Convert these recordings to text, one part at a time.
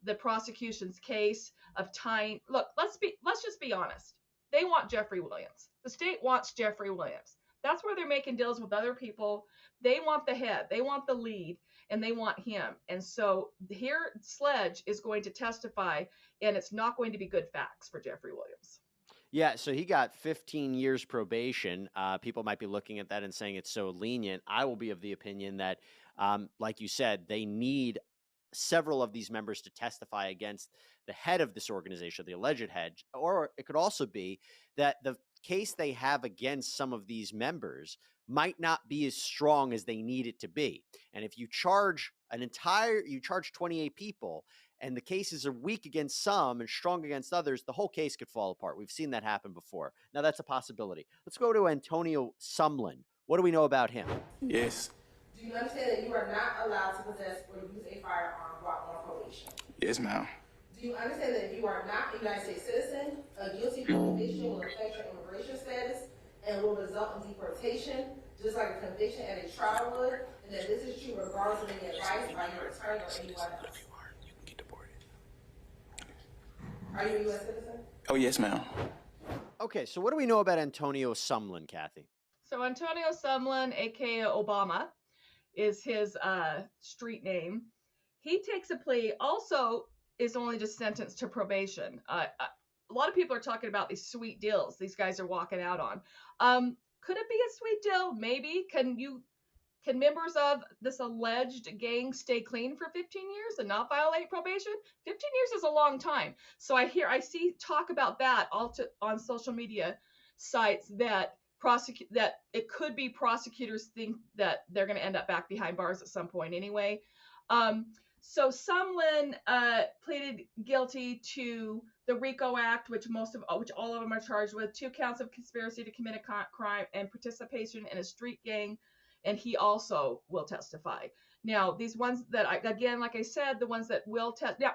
the prosecution's case of tying. Look, let's just be honest. They want Jeffrey Williams. The state wants Jeffrey Williams. That's where they're making deals with other people. They want the head, they want the lead, and they want him. And so here Sledge is going to testify, and it's not going to be good facts for Jeffrey Williams. Yeah, so he got 15 years probation. People might be looking at that and saying it's so lenient. I will be of the opinion that, like you said, they need several of these members to testify against the head of this organization, the alleged head, or it could also be that the case they have against some of these members might not be as strong as they need it to be. And if you charge 28 people and the cases are weak against some and strong against others, the whole case could fall apart. We've seen that happen before. Now that's a possibility. Let's go to Antonio Sumlin. What do we know about him? Yes. Do you understand that you are not allowed to possess or use a firearm while on probation? Yes, ma'am. Do you understand that you are not a United States citizen? A guilty plea conviction will affect your immigration status and will result in deportation, just like a conviction at a trial would, and that this is true regardless of any advice by your attorney or anyone else. You can get deported. Are you a U.S. citizen? Oh, yes, ma'am. Okay, so what do we know about Antonio Sumlin, Kathy? So Antonio Sumlin, aka Obama, is his street name. He takes a plea, also is only just sentenced to probation. A lot of people are talking about these sweet deals these guys are walking out on. Could it be a sweet deal? Maybe. Can members of this alleged gang stay clean for 15 years and not violate probation? 15 years is a long time. So I see talk about that on social media sites that it could be prosecutors think that they're going to end up back behind bars at some point anyway. So Sumlin pleaded guilty to the Rico Act, which all of them are charged with, 2 counts of conspiracy to commit a crime and participation in a street gang, and he also will testify. Now, these ones that like I said, the ones that will test. Now,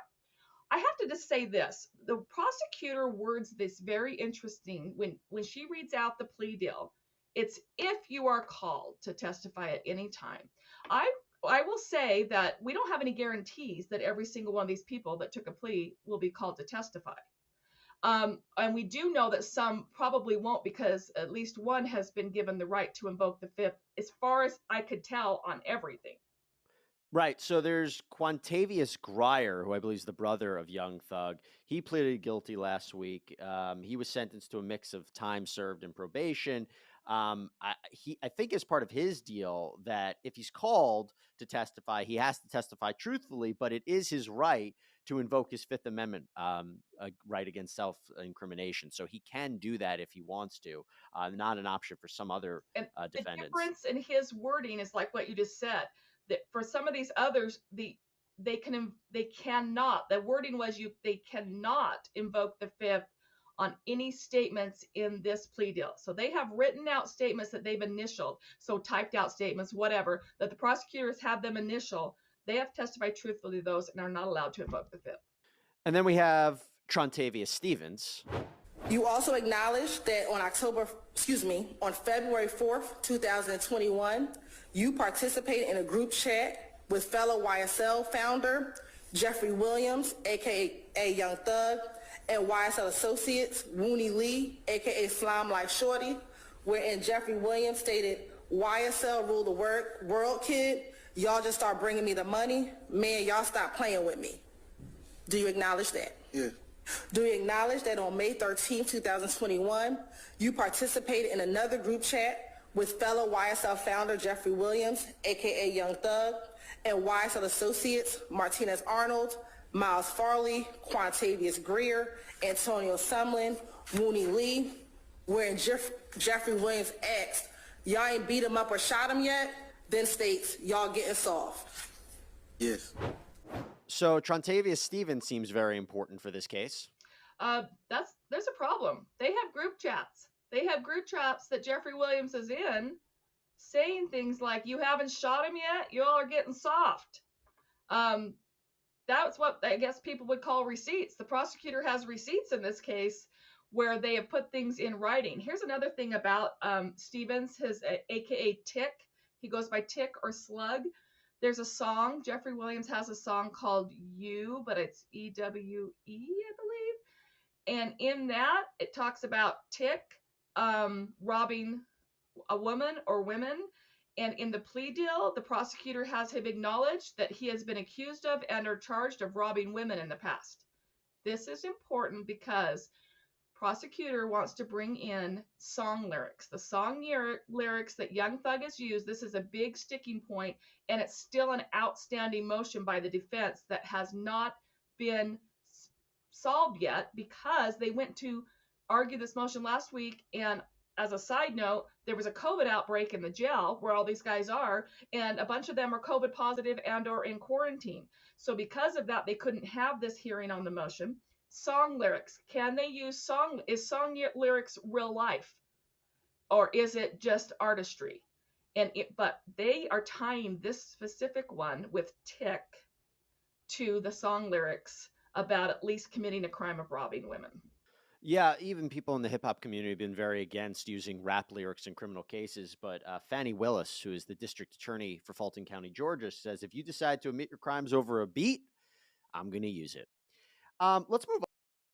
I have to just say this: the prosecutor words this very interesting when she reads out the plea deal. It's if you are called to testify at any time. I will say that we don't have any guarantees that every single one of these people that took a plea will be called to testify. And we do know that some probably won't, because at least one has been given the right to invoke the fifth, as far as I could tell, on everything. Right. So there's Quantavious Grier, who I believe is the brother of Young Thug. He pleaded guilty last week. He was sentenced to a mix of time served and probation. I think as part of his deal that if he's called to testify, he has to testify truthfully, but it is his right to invoke his Fifth Amendment right against self-incrimination. So he can do that if he wants to, not an option for some other defendants. The difference in his wording is like what you just said, that for some of these others, they cannot, the wording was they cannot invoke the Fifth on any statements in this plea deal. So they have written out statements that they've initialed, so typed out statements, whatever, that the prosecutors have them initial. They have testified truthfully to those and are not allowed to invoke the Fifth. And then we have Trontavious Stevens. You also acknowledge that on February 4th, 2021, you participated in a group chat with fellow YSL founder Jeffrey Williams, aka Young Thug, and YSL associates Wooney Lee, aka Slime Life Shorty, wherein Jeffrey Williams stated, "YSL rule the world, kid. Y'all just start bringing me the money. Man, y'all stop playing with me." Do you acknowledge that? Yeah. Do you acknowledge that on May 13, 2021, you participated in another group chat with fellow YSL founder Jeffrey Williams, aka Young Thug, and YSL associates Martinez Arnold, Miles Farley, Quantavious Grier, Antonio Sumlin, Wooney Lee, wherein Jeffrey Williams asked, "Y'all ain't beat him up or shot him yet?" Then states, "Y'all getting soft." Yes. So Trontavious Stevens seems very important for this case. There's a problem. They have group chats. They have group chats that Jeffrey Williams is in, saying things like, "You haven't shot him yet? You all are getting soft." That's what I guess people would call receipts. The prosecutor has receipts in this case where they have put things in writing. Here's another thing about Stevens, his AKA Tick. He goes by Tick or Slug. There's a song, Jeffrey Williams has a song called You, but it's EWE, I believe. And in that, it talks about Tick robbing a woman or women. And in the plea deal, the prosecutor has him acknowledge that he has been accused of and or charged of robbing women in the past. This is important because prosecutor wants to bring in song lyrics. The song lyrics that Young Thug has used, this is a big sticking point, and it's still an outstanding motion by the defense that has not been solved yet because they went to argue this motion last week, and as a side note, there was a COVID outbreak in the jail where all these guys are, and a bunch of them are COVID positive and or in quarantine. So because of that, they couldn't have this hearing on the motion. Song lyrics, can they use song? Is song lyrics real life, or is it just artistry? But they are tying this specific one with Tick to the song lyrics about at least committing a crime of robbing women. Yeah, even people in the hip hop community have been very against using rap lyrics in criminal cases. But Fannie Willis, who is the district attorney for Fulton County, Georgia, says if you decide to admit your crimes over a beat, I'm going to use it. Let's move on.